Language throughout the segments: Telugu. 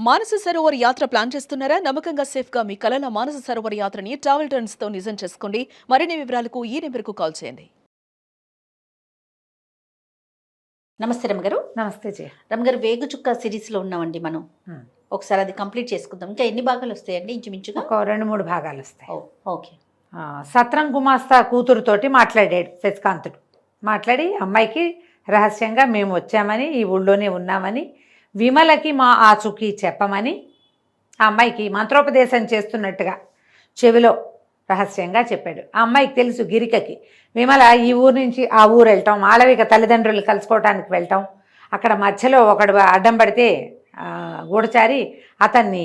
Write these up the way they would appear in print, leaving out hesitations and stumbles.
మానస సరోవర్ యాత్ర ప్లాన్ చేస్తున్నారా? నమ్మకంగా సేఫ్ గా మీ కలల మానస సరోవర్ యాత్రని ట్రావెల్ టర్న్స్ తో నిజం చేసుకోండి. మరిన్ని వివరాలకు ఈ నెంబర్కు కాల్ చేయండి. నమస్తే రమగారు. నమస్తే జయ. రమగారు, వేగు చుక్క సిరీస్ లో ఉన్నామండి మనం. ఒకసారి అది కంప్లీట్ చేసుకుందాం. ఇంకా ఎన్ని భాగాలు వస్తాయండి ఇంచుమించుగా? ఒక 2-3 భాగాలు వస్తాయి. ఓకే. సత్రం గుమాస్తా కూతురుతోటి మాట్లాడాడు శశికాంతుడు. మాట్లాడి అమ్మాయికి రహస్యంగా మేము వచ్చామని, ఈ ఊళ్ళోనే ఉన్నామని, విమలకి మా ఆచూకీ చెప్పమని ఆ అమ్మాయికి మంత్రోపదేశం చేస్తున్నట్టుగా చెవిలో రహస్యంగా చెప్పాడు. ఆ అమ్మాయికి తెలుసు గిరికకి విమల ఈ ఊరు నుంచి ఆ ఊరు వెళ్ళటం, మాళవిక తల్లిదండ్రులు కలుసుకోవటానికి వెళ్ళటం, అక్కడ మధ్యలో ఒకడు అడ్డం పడితే గూఢచారి అతన్ని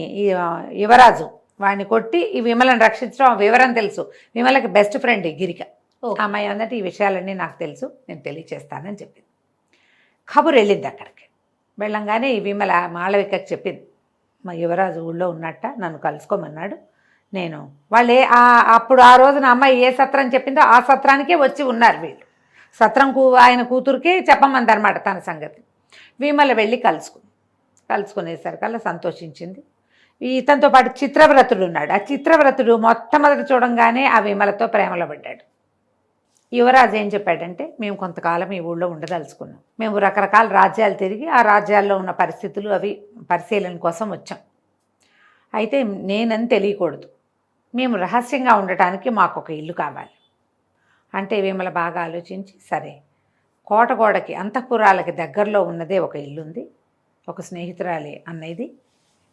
యువరాజు వాడిని కొట్టి ఈ విమలను రక్షించడం వివరం తెలుసు. విమలకి బెస్ట్ ఫ్రెండ్ గిరిక. అమ్మాయి అన్నట్టు ఈ విషయాలన్నీ నాకు తెలుసు, నేను తెలియచేస్తానని చెప్పింది. కబురు వెళ్ళింది అక్కడికి. వెళ్ళంగానే ఈ విమల మాళవికకి చెప్పింది, మా యువరాజు ఊళ్ళో ఉన్నట్ట, నన్ను కలుసుకోమన్నాడు. నేను వాళ్ళే అప్పుడు ఆ రోజున అమ్మాయి ఏ సత్రం చెప్పిందో ఆ సత్రానికే వచ్చి ఉన్నారు వీళ్ళు. సత్రం ఆయన కూతురికే చెప్పమందనమాట తన సంగతి. విమల వెళ్ళి కలుసుకునేసరికల్లా సంతోషించింది. ఇతనితో పాటు చిత్రవ్రతుడు ఉన్నాడు. ఆ చిత్రవ్రతుడు మొట్టమొదటి చూడంగానే ఆ విమలతో ప్రేమలో పడ్డాడు. యువరాజు ఏం చెప్పాడంటే, మేము కొంతకాలం ఈ ఊళ్ళో ఉండదలుచుకున్నాం. మేము రకరకాల రాజ్యాలు తిరిగి ఆ రాజ్యాల్లో ఉన్న పరిస్థితులు అవి పరిశీలన కోసం వచ్చాం. అయితే నేనని తెలియకూడదు, మేము రహస్యంగా ఉండటానికి మాకు ఒక ఇల్లు కావాలి అంటే విమల బాగా ఆలోచించి, సరే కోటగోడకి అంతఃపురాలకి దగ్గరలో ఉన్నదే ఒక ఇల్లుంది, ఒక స్నేహితురాలి అన్నది,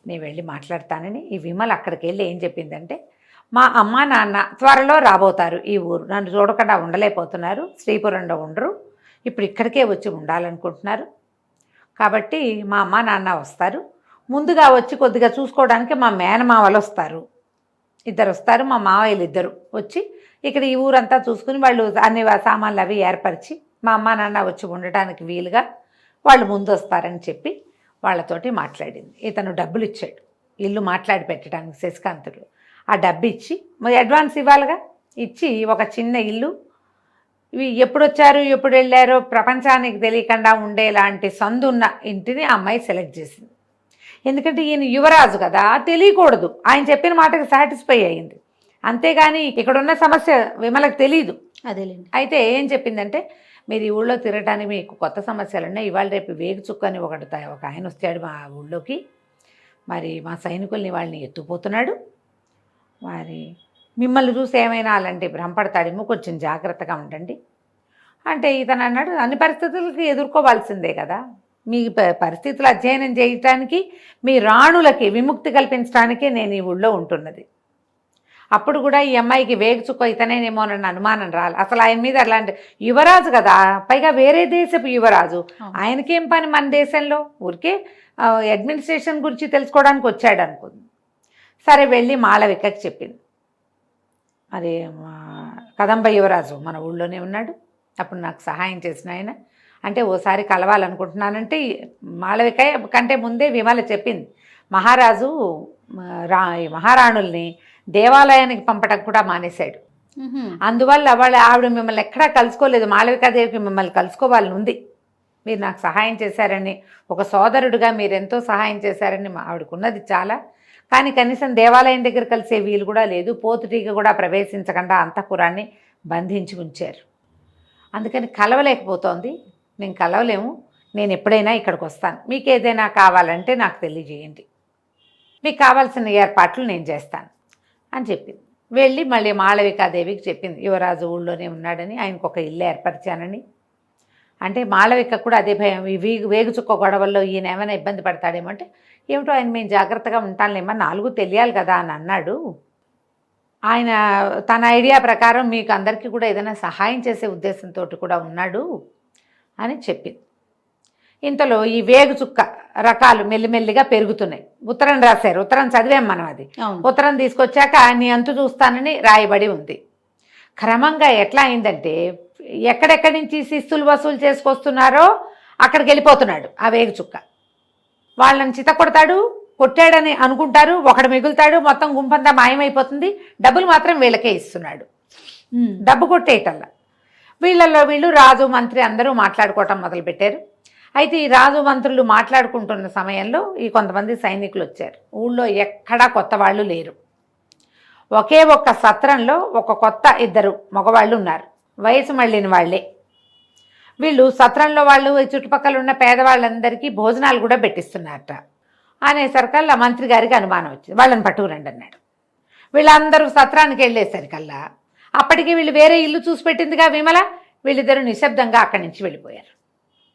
నేను వెళ్ళి మాట్లాడతానని ఈ విమల అక్కడికి వెళ్ళి ఏం చెప్పిందంటే, మా అమ్మ నాన్న త్వరలో రాబోతారు ఈ ఊరు, నన్ను చూడకుండా ఉండలేకపోతున్నారు, శ్రీపురంలో ఉండరు, ఇప్పుడు ఇక్కడికే వచ్చి ఉండాలనుకుంటున్నారు, కాబట్టి మా అమ్మ నాన్న వస్తారు, ముందుగా వచ్చి కొద్దిగా చూసుకోవడానికి మా మేనమామలు వస్తారు, ఇద్దరు వస్తారు, మా మావయ్యలు ఇద్దరు వచ్చి ఇక్కడ ఈ ఊరంతా చూసుకుని వాళ్ళు అన్ని సామాన్లు అవి ఏర్పరిచి మా అమ్మ నాన్న వచ్చి ఉండటానికి వీలుగా వాళ్ళు ముందు వస్తారని చెప్పి వాళ్ళతోటి మాట్లాడింది. ఇతను డబ్బులు ఇచ్చాడు ఇల్లు మాట్లాడి పెట్టడానికి శశికాంతుడు. ఆ డబ్బు ఇచ్చి మరి అడ్వాన్స్ ఇవ్వాలిగా, ఇచ్చి ఒక చిన్న ఇల్లు, ఇవి ఎప్పుడు వచ్చారు ఎప్పుడు వెళ్ళారో ప్రపంచానికి తెలియకుండా ఉండేలాంటి సందున్న ఇంటిని ఆ అమ్మాయి సెలెక్ట్ చేసింది. ఎందుకంటే ఈయన యువరాజు కదా, తెలియకూడదు, ఆయన చెప్పిన మాటకి సాటిస్ఫై అయ్యింది. అంతేగాని ఇక్కడున్న సమస్య విమలకు తెలీదు. అదేలేండి. అయితే ఏం చెప్పిందంటే, మీరు ఈ ఊళ్ళో తిరగటానికి మీకు కొత్త సమస్యలు ఉన్నాయి, ఇవాళ రేపు వేగు చుక్కని ఒక ఆయన వచ్చాడు మా ఊళ్ళోకి, మరి మా సైనికుల్ని వాళ్ళని ఎత్తుపోతున్నాడు, మరి మిమ్మల్ని చూసి ఏమైనా అలాంటి భ్రమపడతాడేమో, కొంచెం జాగ్రత్తగా ఉండండి అంటే ఇతను అన్నాడు, అన్ని పరిస్థితులకి ఎదుర్కోవాల్సిందే కదా, మీ పరిస్థితులు అధ్యయనం చేయటానికి మీ రాణులకి విముక్తి కల్పించడానికే నేను ఈ ఊళ్ళో ఉంటున్నది. అప్పుడు కూడా ఈ అమ్మాయికి వేగు చుక్క ఇతనేనేమోనన్న అనుమానం రాలి. అసలు ఆయన మీద అలాంటి యువరాజు కదా, పైగా వేరే దేశపు యువరాజు, ఆయనకేం పని మన దేశంలో, ఊరికే అడ్మినిస్ట్రేషన్ గురించి తెలుసుకోవడానికి వచ్చాడు అనుకుంది. సరే వెళ్ళి మాళవికకి చెప్పింది, అదే కదంబ యువరాజు మన ఊళ్ళోనే ఉన్నాడు, అప్పుడు నాకు సహాయం చేసిన ఆయన అంటే ఓసారి కలవాలనుకుంటున్నానంటే, మాళవిక కంటే ముందే విమల చెప్పింది, మహారాజు మహారాణుల్ని దేవాలయానికి పంపడం కూడా మానేశాడు, అందువల్ల ఆవిడ మిమ్మల్ని ఎక్కడా కలుసుకోలేదు, మాళవికాదేవికి మిమ్మల్ని కలుసుకోవాలని ఉంది, మీరు నాకు సహాయం చేశారని, ఒక సోదరుడిగా మీరెంతో సహాయం చేశారని ఆవిడకున్నది చాలా, కానీ కనీసం దేవాలయం దగ్గర కలిసే వీలు కూడా లేదు, పోతుటీగ కూడా ప్రవేశించకుండా అంతఃపురాన్ని బంధించి ఉంచారు, అందుకని కలవలేకపోతోంది, నేను కలవలేము, నేను ఎప్పుడైనా ఇక్కడికి వస్తాను, మీకు ఏదైనా కావాలంటే నాకు తెలియజేయండి, మీకు కావాల్సిన ఏర్పాట్లు నేను చేస్తాను అని చెప్పింది. వెళ్ళి మళ్ళీ మాళవికాదేవికి చెప్పింది, యువరాజు ఊళ్ళోనే ఉన్నాడని, ఆయనకు ఒక ఇల్లు ఏర్పరిచానని. అంటే మాళవిక కూడా అదే భయం, ఈ వేగు చుక్క గొడవల్లో ఈయన ఏమైనా ఇబ్బంది పడతాడేమో అంటే, ఏమిటో ఆయన మేము జాగ్రత్తగా ఉంటానులేమో, నాలుగు తెలియాలి కదా అని అన్నాడు. ఆయన తన ఐడియా ప్రకారం మీకు అందరికీ కూడా ఏదైనా సహాయం చేసే ఉద్దేశంతో కూడా ఉన్నాడు అని చెప్పింది. ఇంతలో ఈ వేగు చుక్క రకాలు మెల్లిమెల్లిగా పెరుగుతున్నాయి. ఉత్తరం రాశారు, ఉత్తరం చదివాం మనం, అది ఉత్తరం తీసుకొచ్చాక నీ అంతు చూస్తానని రాయబడి ఉంది. క్రమంగా ఎట్లా అయిందంటే, ఎక్కడెక్కడి నుంచి శిస్తులు వసూలు చేసుకొస్తున్నారో అక్కడికి వెళ్ళిపోతున్నాడు ఆ వేగు చుక్క, వాళ్ళని చిత కొడతాడు, కొట్టాడని అనుకుంటారు, ఒకడు మిగులుతాడు, మొత్తం గుంపంతా మాయమైపోతుంది, డబ్బులు మాత్రం వీళ్ళకే ఇస్తున్నాడు. డబ్బు కొట్టేయటల్లా వీళ్ళల్లో వీళ్ళు రాజు మంత్రి అందరూ మాట్లాడుకోవటం మొదలుపెట్టారు. అయితే ఈ రాజు మంత్రులు మాట్లాడుకుంటున్న సమయంలో ఈ కొంతమంది సైనికులు వచ్చారు. ఊళ్ళో ఎక్కడా కొత్త వాళ్ళు లేరు. ఒకే ఒక్క సత్రంలో ఒక కొత్త ఇద్దరు మగవాళ్ళు ఉన్నారు, వయసు మళ్ళిన వాళ్ళే. వీళ్ళు సత్రంలో వాళ్ళు ఈ చుట్టుపక్కల ఉన్న పేదవాళ్ళందరికీ భోజనాలు కూడా పెట్టిస్తున్నారట. అనేసరికల్లా మంత్రి గారికి అనుమానం వచ్చింది. వాళ్ళని పట్టుకురండి అన్నాడు. వీళ్ళందరూ సత్రానికి వెళ్ళేసరికల్లా అప్పటికి వీళ్ళు వేరే ఇల్లు చూసి పెట్టిందిగా విమల. వీళ్ళిద్దరూ నిశ్శబ్దంగా అక్కడి నుంచి వెళ్ళిపోయారు.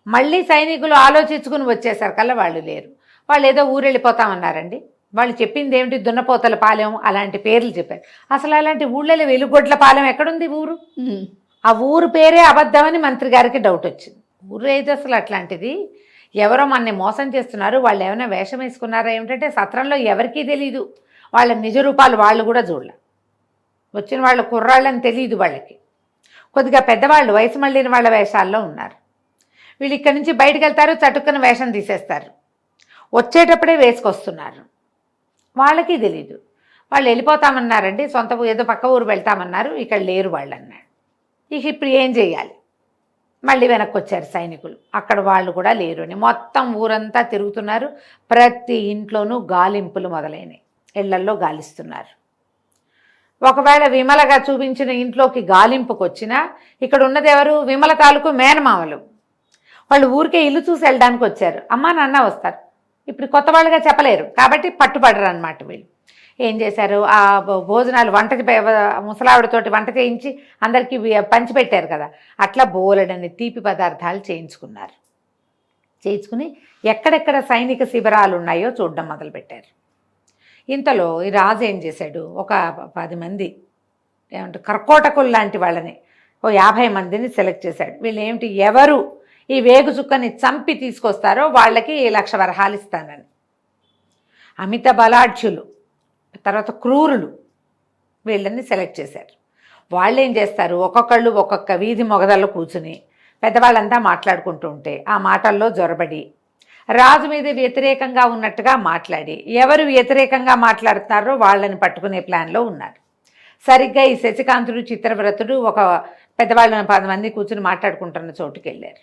మళ్ళీ సైనికులు ఆలోచించుకుని వచ్చేసరికల్లా వాళ్ళు లేరు. వాళ్ళు ఏదో ఊరు వెళ్ళిపోతామన్నారండి. వాళ్ళు చెప్పింది ఏమిటి, దున్నపోతల పాలెం అలాంటి పేర్లు చెప్పారు. అసలు అలాంటి ఊళ్ళలో వెలుగొడ్ల పాలెం ఎక్కడుంది ఊరు? ఆ ఊరు పేరే అబద్ధమని మంత్రి గారికి డౌట్ వచ్చింది. ఊరు అయితే అసలు అట్లాంటిది, ఎవరో మనని మోసం చేస్తున్నారు, వాళ్ళు ఏమైనా వేషం వేసుకున్నారా ఏమిటంటే సత్రంలో ఎవరికీ తెలీదు. వాళ్ళ నిజ రూపాలు వాళ్ళు కూడా చూడలే. వచ్చిన వాళ్ళ కుర్రాళ్ళని తెలియదు వాళ్ళకి. కొద్దిగా పెద్దవాళ్ళు వయసు మళ్ళిన వాళ్ళ వేషాల్లో ఉన్నారు. వీళ్ళు ఇక్కడి నుంచి బయటకు వెళ్తారు, చటుక్కున వేషం తీసేస్తారు, వచ్చేటప్పుడే వేసుకొస్తున్నారు. వాళ్ళకి తెలీదు. వాళ్ళు వెళ్ళిపోతామన్నారండి, సొంత ఏదో పక్క ఊరు వెళ్తామన్నారు, ఇక్కడ లేరు వాళ్ళు అన్నాడు. ఇక ఇప్పుడు ఏం చేయాలి? మళ్ళీ వెనక్కి వచ్చారు సైనికులు. అక్కడ వాళ్ళు కూడా లేరు అని మొత్తం ఊరంతా తిరుగుతున్నారు. ప్రతి ఇంట్లోనూ గాలింపులు మొదలైనవి, ఇళ్లల్లో గాలిస్తున్నారు. ఒకవేళ విమలగా చూపించిన ఇంట్లోకి గాలింపుకు వచ్చినా ఇక్కడ ఉన్నది ఎవరు? విమల తాలూకు మేనమామలు. వాళ్ళు ఊరికే ఇల్లు చూసి వెళ్ళడానికి వచ్చారు. అమ్మా నాన్న వస్తారు, ఇప్పుడు కొత్త వాళ్ళుగా చెప్పలేరు కాబట్టి పట్టుబడరు అన్నమాట. వీళ్ళు ఏం చేశారు, ఆ భోజనాలు వంటకి ముసలావిడతోటి వంట చేయించి అందరికీ పంచిపెట్టారు కదా, అట్లా బోలెడని తీపి పదార్థాలు చేయించుకుని ఎక్కడెక్కడ సైనిక శిబిరాలు ఉన్నాయో చూడడం మొదలుపెట్టారు. ఇంతలో ఈ రాజు ఏం చేశాడు, ఒక 10 మంది ఏమంటారు కర్కోటకులు లాంటి వాళ్ళని, ఓ 50 మందిని సెలెక్ట్ చేశాడు. వీళ్ళు ఏమిటి, ఎవరు ఈ వేగు చుక్కని చంపి తీసుకొస్తారో వాళ్ళకి 1,00,000 వరహాలు ఇస్తానని. అమిత బలాఢ్యులు, తర్వాత క్రూరులు, వీళ్ళని సెలెక్ట్ చేశారు. వాళ్ళు ఏం చేస్తారు, ఒక్కొక్కళ్ళు ఒక్కొక్క వీధి మొగదల్లో కూర్చుని పెద్దవాళ్ళంతా మాట్లాడుకుంటూ ఉంటే ఆ మాటల్లో జొరబడి రాజు మీద వ్యతిరేకంగా ఉన్నట్టుగా మాట్లాడి ఎవరు వ్యతిరేకంగా మాట్లాడుతున్నారో వాళ్ళని పట్టుకునే ప్లాన్లో ఉన్నారు. సరిగ్గా ఈ శశికాంతుడు చిత్రవ్రతుడు ఒక పెద్దవాళ్ళని 10 మంది కూర్చుని మాట్లాడుకుంటున్న చోటుకి వెళ్ళారు.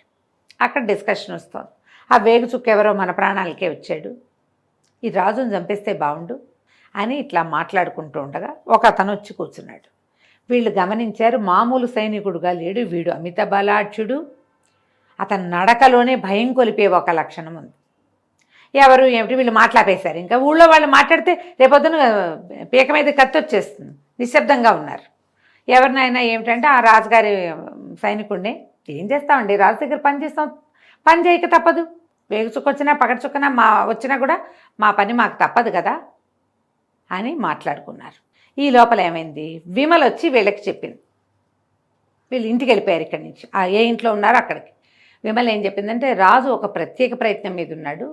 అక్కడ డిస్కషన్ వస్తుంది. ఆ వేగు చుక్క ఎవరో మన ప్రాణాలకే వచ్చాడు, ఈ రాజును చంపేస్తే బాగుండు అని ఇట్లా మాట్లాడుకుంటూ ఉండగా ఒక అతను వచ్చి కూర్చున్నాడు. వీళ్ళు గమనించారు, మామూలు సైనికుడుగా లేడు వీడు, అమిత బలాఢ్యుడు. అతని నడకలోనే భయం కొలిపే ఒక లక్షణం ఉంది. ఎవరు ఏమిటి, వీళ్ళు మాట్లాపేశారు. ఇంకా ఊళ్ళో వాళ్ళు మాట్లాడితే రేపొద్దున పీక మీద కత్తి వచ్చేస్తుంది. నిశ్శబ్దంగా ఉన్నారు. ఎవరినైనా ఏమిటంటే ఆ రాజుగారి సైనికుడిని, ఏం చేస్తామండి, రాజు దగ్గర పని చేస్తాం, పని చేయక తప్పదు, వేగు చుక్కొచ్చినా పగటి చుక్కన వచ్చినా కూడా మా పని మాకు తప్పదు కదా అని మాట్లాడుకున్నారు. ఈ లోపల ఏమైంది, విమల వచ్చి వీళ్ళకి చెప్పింది. వీళ్ళు ఇంటికి వెళ్ళిపోయారు ఇక్కడి నుంచి, ఏ ఇంట్లో ఉన్నారో అక్కడికి. విమల ఏం చెప్పిందంటే, రాజు ఒక ప్రత్యేక ప్రయత్నం మీద ఉన్నాడు.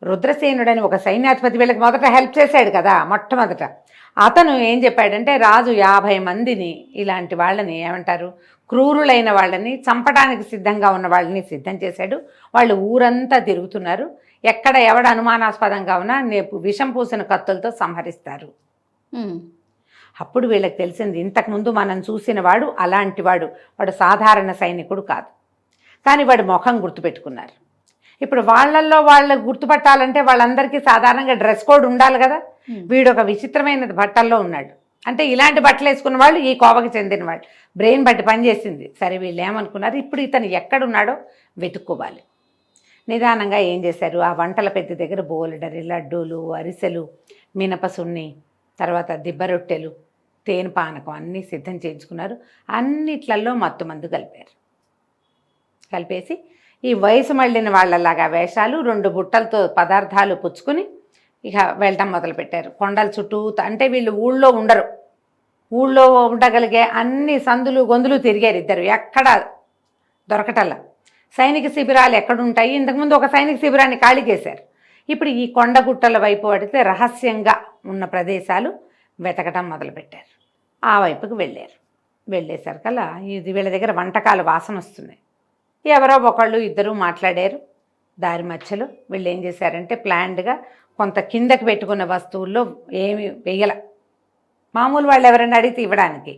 రుద్రసేనుడని ఒక సైన్యాధిపతి వీళ్ళకి మొదట హెల్ప్ చేశాడు కదా, మొట్టమొదట అతను ఏం చెప్పాడంటే, రాజు 50 మందిని ఇలాంటి వాళ్ళని ఏమంటారు, క్రూరులైన వాళ్ళని, చంపడానికి సిద్ధంగా ఉన్న వాళ్ళని సిద్ధం చేశాడు. వాళ్ళు ఊరంతా తిరుగుతున్నారు, ఎక్కడ ఎవడ అనుమానాస్పదంగా ఉన్నా విషం పూసిన కత్తులతో సంహరిస్తారు. అప్పుడు వీళ్ళకి తెలిసింది, ఇంతకుముందు మనం చూసిన వాడు అలాంటి వాడు సాధారణ సైనికుడు కాదు, కానీ వాడి ముఖం గుర్తుపెట్టుకున్నారు. ఇప్పుడు వాళ్ళల్లో వాళ్ళు గుర్తుపట్టాలంటే వాళ్ళందరికీ సాధారణంగా డ్రెస్ కోడ్ ఉండాలి కదా, వీడు ఒక విచిత్రమైన బట్టల్లో ఉన్నాడు. అంటే ఇలాంటి బట్టలు వేసుకున్న వాళ్ళు ఈ కోవకి చెందిన వాళ్ళు. బ్రెయిన్ బట్టి పనిచేసింది. సరే వీళ్ళు ఏమనుకున్నారు, ఇప్పుడు ఇతను ఎక్కడున్నాడో వెతుక్కోవాలి. నిదానంగా ఏం చేశారు, ఆ వంటల పెద్ద దగ్గర బోలెడరి లడ్డూలు, అరిసెలు, మినపసున్ని, తర్వాత దిబ్బ రొట్టెలు, తేనె పానకం అన్నీ సిద్ధం చేయించుకున్నారు. అన్నిట్లలో మత్తు మందు కలిపేసి ఈ వయసు మళ్ళిన వాళ్ళలాగా వేషాలు, 2 బుట్టలతో పదార్థాలు పుచ్చుకుని ఇక వెళ్ళటం మొదలుపెట్టారు. కొండల చుట్టూ, అంటే వీళ్ళు ఊళ్ళో ఉండరు, ఊళ్ళో ఉండగలిగే అన్ని సందులు గొంతులు తిరిగారు ఇద్దరు, ఎక్కడ దొరకటల్లా. సైనిక శిబిరాలు ఎక్కడుంటాయి, ఇంతకుముందు ఒక సైనిక శిబిరాన్ని ఖాళీ చేశారు. ఇప్పుడు ఈ కొండగుట్టల వైపు పడితే రహస్యంగా ఉన్న ప్రదేశాలు వెతకటం మొదలుపెట్టారు. ఆ వైపుకి వెళ్ళేసరికల్లా ఇది వీళ్ళ దగ్గర వంటకాలు వాసన వస్తున్నాయి. ఎవరో ఒకళ్ళు ఇద్దరు మాట్లాడారు. దారి మధ్యలో వీళ్ళు ఏం చేశారంటే, ప్లాన్డ్గా కొంత కిందకి పెట్టుకున్న వస్తువుల్లో ఏమి వెయ్యల, మామూలు వాళ్ళు ఎవరైనా అడిగితే ఇవ్వడానికి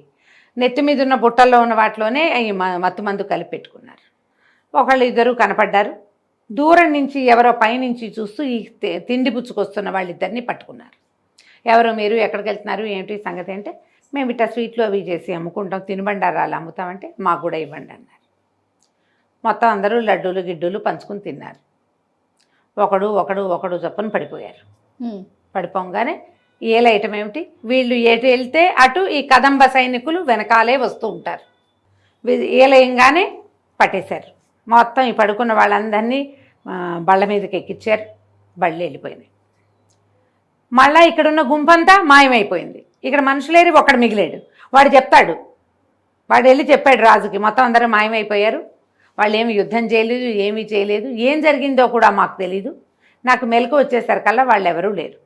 నెత్తి మీద ఉన్న బుట్టల్లో ఉన్న వాటిలోనే ఈ మత్తు మందు కలిపి పెట్టుకున్నారు. ఒకళ్ళు ఇద్దరు కనపడ్డారు. దూరం నుంచి ఎవరో పైనుంచి చూస్తూ ఈ తిండి పుచ్చుకొస్తున్న వాళ్ళిద్దరిని పట్టుకున్నారు. ఎవరో మీరు ఎక్కడికి వెళ్తున్నారు ఏమిటి సంగతి అంటే, మేము ఇట్లా స్వీట్లు అవి చేసి అమ్ముకుంటాం, తినుబండారాలు అమ్ముతామంటే మాకు కూడా ఇవ్వండి అన్నారు. మొత్తం అందరూ లడ్డూలు గిడ్డూలు పంచుకుని తిన్నారు. ఒకడు చొప్పున పడిపోయారు. పడిపోగానే ఏల ఐటమ్ ఏమిటి, వీళ్ళు ఎటు వెళ్తే అటు ఈ కదంబ సైనికులు వెనకాలే వస్తూ ఉంటారు. ఏలయంగానే పట్టేశారు. మొత్తం ఈ పడుకున్న వాళ్ళందరినీ బళ్ళ మీదకి ఎక్కించారు. బళ్ళు వెళ్ళిపోయినాయి. మళ్ళీ ఇక్కడున్న గుంపంతా మాయమైపోయింది. ఇక్కడ మనుషులేరి ఒకడు మిగిలాడు. వాడు చెప్తాడు, వాడు వెళ్ళి చెప్పాడు రాజుకి, మొత్తం అందరూ మాయమైపోయారు, వాళ్ళు ఏమి యుద్ధం చేయలేదు, ఏమీ చేయలేదు, ఏం జరిగిందో కూడా మాకు తెలీదు, నాకు మెలకు వచ్చేసరికల్లా వాళ్ళు ఎవరూ లేరు.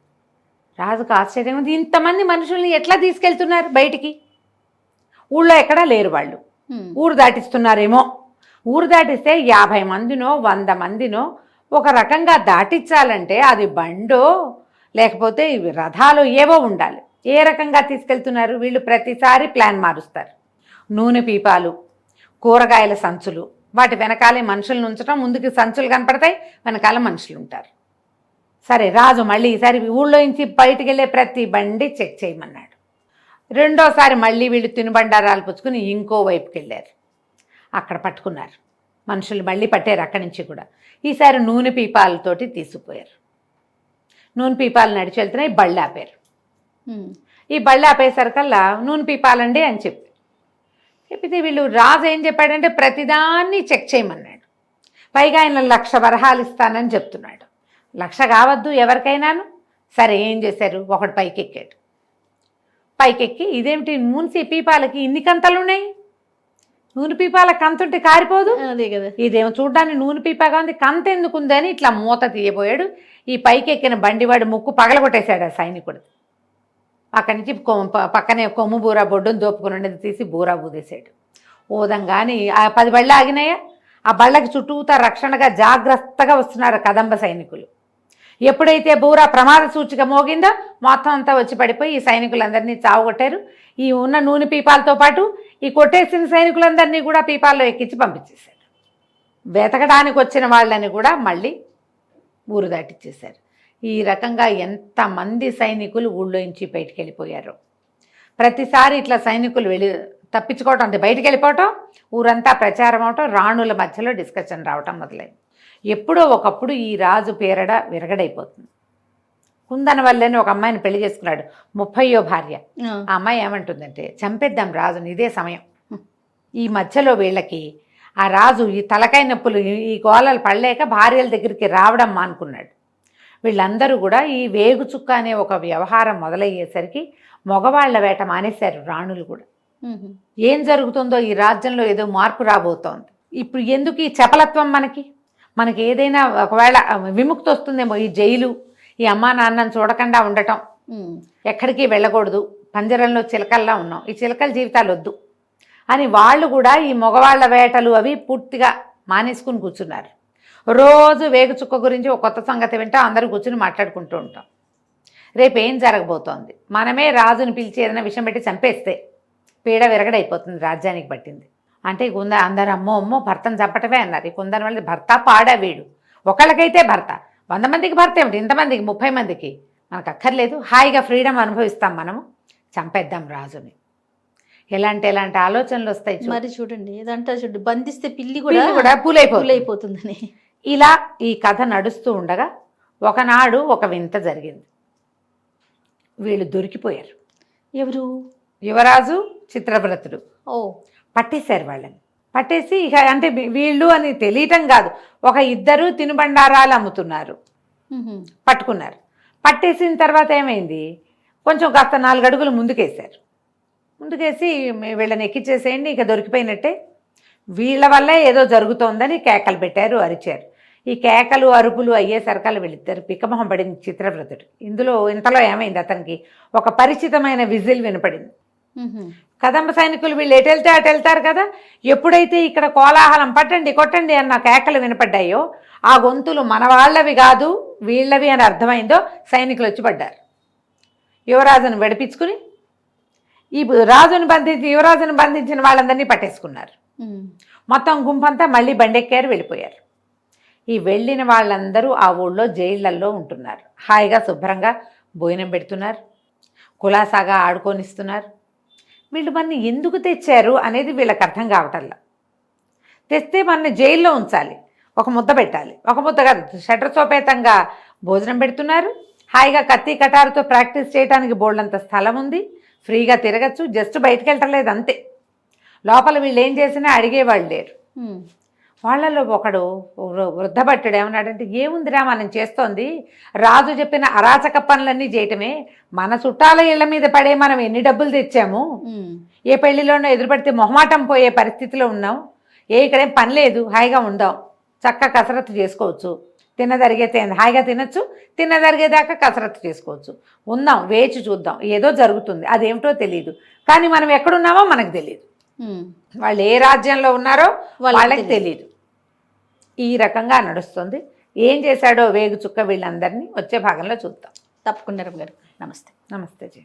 రాజుకు ఆశ్చర్యం ఉంది, ఇంతమంది మనుషుల్ని ఎట్లా తీసుకెళ్తున్నారు బయటికి, ఊళ్ళో ఎక్కడా లేరు వాళ్ళు, ఊరు దాటిస్తున్నారేమో. ఊరు దాటిస్తే 50 మందినో 100 మందినో ఒక రకంగా దాటించాలంటే అది బండో లేకపోతే ఇవి రథాలు ఏవో ఉండాలి. ఏ రకంగా తీసుకెళ్తున్నారు వీళ్ళు? ప్రతిసారి ప్లాన్ మారుస్తారు. నూనె పీపాలు, కూరగాయల సంచులు, వాటి వెనకాలే మనుషులను ఉంచడం, ముందుకు సంచులు కనపడతాయి, వెనకాల మనుషులు ఉంటారు. సరే, రాజు మళ్ళీ ఈసారి ఊళ్ళో నుంచి బయటికి వెళ్ళే ప్రతి బండి చెక్ చేయమన్నాడు. రెండోసారి మళ్ళీ వీళ్ళు తినుబండారాలు పుచ్చుకుని ఇంకో వైపుకి వెళ్ళారు. అక్కడ పట్టుకున్నారు. మనుషులు మళ్ళీ పట్టారు అక్కడి నుంచి కూడా. ఈసారి నూనె పీపాలతోటి తీసుకుపోయారు. నూనె పీపాలు నడిచి వెళ్తున్నాయి, బళ్ళు ఆపారు. ఈ బళ్ళు ఆపేసరికల్లా నూనె పీపాలండి అని చెప్పితే వీళ్ళు రాజు ఏం చెప్పాడంటే ప్రతిదాన్ని చెక్ చేయమన్నాడు. పైగా ఆయన 1,00,000 వరహాలు ఇస్తానని చెప్తున్నాడు. 1,00,000 కావద్దు ఎవరికైనాను. సరే, ఏం చేశారు, ఒకటి పైకెక్కాడు. పైకెక్కి ఇదేమిటి నూనె పీపాలకి ఇన్ని కంతలు ఉన్నాయి, నూనె పీపాల కంతుంటే కారిపోదు, అదే కదా, ఇదేమో చూడడానికి నూనె పీపాగా ఉంది, కంత ఎందుకుందని ఇట్లా మూత తీయబోయాడు. ఈ పైకెక్కిన బండివాడు ముక్కు పగలగొట్టేశాడు ఆ సైనికుడు. అక్కడి నుంచి పక్కనే కొమ్ము బూరా బొడ్డును దోపుకుని ఉండేది తీసి బూరా ఊదేశాడు. ఊదంగాని ఆ 10 బళ్ళు ఆగినాయా, ఆ బళ్ళకి చుట్టూతా రక్షణగా జాగ్రత్తగా వస్తున్నారు కదంబ సైనికులు. ఎప్పుడైతే బూరా ప్రమాద సూచిక మోగిందో మొత్తం అంతా వచ్చి పడిపోయి ఈ సైనికులందరినీ చావుకొట్టారు. ఈ ఉన్న నూనె పీపాలతో పాటు ఈ కొట్టేసిన సైనికులందరినీ కూడా పీపాల్లో ఎక్కించి పంపించేశారు. వెతకడానికి వచ్చిన వాళ్ళని కూడా మళ్ళీ ఊరు దాటిచ్చేశారు. ఈ రకంగా ఎంతమంది సైనికులు ఊళ్ళో నుంచి బయటికి వెళ్ళిపోయారు. ప్రతిసారి ఇట్లా సైనికులు తప్పించుకోవటం, అంటే బయటికి వెళ్ళిపోవటం, ఊరంతా ప్రచారం అవటం, రాణుల మధ్యలో డిస్కషన్ రావటం మొదలైంది. ఎప్పుడో ఒకప్పుడు ఈ రాజు పేరడ విరగడైపోతుంది. కుందన వల్లని ఒక అమ్మాయిని పెళ్లి చేసుకున్నాడు, 30వ భార్య. ఆ అమ్మాయి ఏమంటుందంటే, చంపేద్దాం రాజుని, ఇదే సమయం. ఈ మధ్యలో వీళ్ళకి ఆ రాజు ఈ తలకాయ నొప్పులు, ఈ గోళాలు పడలేక భార్యల దగ్గరికి రావడం మానుకున్నాడు. వీళ్ళందరూ కూడా ఈ వేగు చుక్క అనే ఒక వ్యవహారం మొదలయ్యేసరికి మగవాళ్ల వేట మానేశారు రాణులు కూడా. ఏం జరుగుతుందో ఈ రాజ్యంలో ఏదో మార్పు రాబోతోంది. ఇప్పుడు ఎందుకు ఈ చపలత్వం? మనకి ఏదైనా ఒకవేళ విముక్తి వస్తుందేమో. ఈ జైలు, ఈ అమ్మా నాన్నని చూడకుండా ఉండటం, ఎక్కడికి వెళ్ళకూడదు, పంజరంలో చిలకల్లా ఉన్నాం, ఈ చిలకల జీవితాలు వద్దు అని వాళ్ళు కూడా ఈ మగవాళ్ల వేటలు అవి పూర్తిగా మానేసుకుని కూర్చున్నారు. రోజు వేగు చుక్క గురించి ఒక కొత్త సంగతి వింటాం, అందరూ కూర్చుని మాట్లాడుకుంటూ ఉంటాం. రేపు ఏం జరగబోతోంది, మనమే రాజుని పిలిచి ఏదైనా విషయం పెట్టి చంపేస్తే పీడ విరగడైపోతుంది, రాజ్యానికి పట్టింది అంటే. అందరు అమ్మో భర్తను చంపటమే అన్నారు. ఈ కుందన వాళ్ళది భర్త పాడా వీడు. ఒకళ్ళకైతే భర్త, 100 మందికి భర్త ఏమిటి, ఇంతమందికి 30 మందికి మనకు అక్కర్లేదు, హాయిగా ఫ్రీడమ్ అనుభవిస్తాం మనము, చంపేద్దాం రాజుని. ఎలాంటి ఆలోచనలు వస్తాయి మరి చూడండి. ఏదంటా చూడండి, బంధిస్తే పిల్లి కూడా పూలైపోతుందని. ఇలా ఈ కథ నడుస్తూ ఉండగా ఒకనాడు ఒక వింత జరిగింది. వీళ్ళు దొరికిపోయారు. ఎవరు? యువరాజు, చిత్రవ్రతుడు. పట్టేశారు వాళ్ళని. పట్టేసి ఇక అంటే వీళ్ళు అని తెలియటం కాదు, ఒక 2 తినుబండారాలు అమ్ముతున్నారు, పట్టుకున్నారు. పట్టేసిన తర్వాత ఏమైంది, కొంచెం కాస్త 4 అడుగులు ముందుకేసి వీళ్ళని ఎక్కిచ్చేసేయండి, ఇక దొరికిపోయినట్టే, వీళ్ళ వల్లే ఏదో జరుగుతోందని కేకలు పెట్టారు, అరిచారు. ఈ కేకలు అరుపులు అయ్యేసరికలు వీళ్ళిద్దరు పిక్కమొహం పడింది చిత్రవ్రతుడు. ఇంతలో ఏమైంది, అతనికి ఒక పరిచితమైన విజిల్ వినపడింది. కదంబ సైనికులు వీళ్ళు ఎటు వెళ్తే అటు వెళ్తారు కదా, ఎప్పుడైతే ఇక్కడ కోలాహలం పట్టండి కొట్టండి అన్న కేకలు వినపడ్డాయో ఆ గొంతులు మన వాళ్ళవి కాదు వీళ్ళవి అని అర్థమైందో సైనికులు వచ్చి పడ్డారు. యువరాజును విడిపించుకుని ఈ యువరాజును బంధించిన వాళ్ళందరినీ పట్టేసుకున్నారు. మొత్తం గుంపంతా మళ్ళీ బండెక్కారు, వెళ్ళిపోయారు. ఈ వెళ్ళిన వాళ్ళందరూ ఆ ఊళ్ళో జైళ్ళల్లో ఉంటున్నారు. హాయిగా శుభ్రంగా భోజనం పెడుతున్నారు, కులాసాగా ఆడుకొనిస్తున్నారు. వీళ్ళు మనని ఎందుకు తెచ్చారు అనేది వీళ్ళకి అర్థం కావటంలా. తెస్తే మనని జైల్లో ఉంచాలి, ఒక ముద్ద పెట్టాలి, ఒక ముద్ద కాదు షట్రసోపేతంగా భోజనం పెడుతున్నారు. హాయిగా కత్తి కటారుతో ప్రాక్టీస్ చేయడానికి బోల్డంత స్థలం ఉంది, ఫ్రీగా తిరగచ్చు, జస్ట్ బయటకు వెళ్ళలేదు అంతే. లోపల వీళ్ళు ఏం చేసినా అడిగేవాళ్ళు లేరు. వాళ్ళలో ఒకడు వృద్ధభట్టుడు ఏమన్నాడంటే, ఏముందిరా మనం చేస్తోంది, రాజు చెప్పిన అరాచక పనులన్నీ చేయటమే, మన చుట్టాల ఇళ్ల మీద పడే మనం ఎన్ని డబ్బులు తెచ్చాము, ఏ పెళ్లిలోనో ఎదురుపడితే మొహమాటం పోయే పరిస్థితిలో ఉన్నాం, ఇక్కడేం పని లేదు, హాయిగా ఉందాం, చక్కగా కసరత్తు చేసుకోవచ్చు, తిన్నదరిగితే హాయిగా తినచ్చు, తిన్నదరిగేదాకా కసరత్తు చేసుకోవచ్చు, ఉందాం వేచి చూద్దాం, ఏదో జరుగుతుంది, అదేమిటో తెలియదు, కానీ మనం ఎక్కడున్నామో మనకు తెలియదు, వాళ్ళు ఏ రాజ్యంలో ఉన్నారో వాళ్ళకి తెలియదు. ఈ రకంగా నడుస్తుంది. ఏం చేశాడో వేగు చుక్క వీళ్ళందరినీ వచ్చే భాగంలో చూద్దాం. తప్పకుండా రమ్య గారు. నమస్తే. నమస్తే జీ.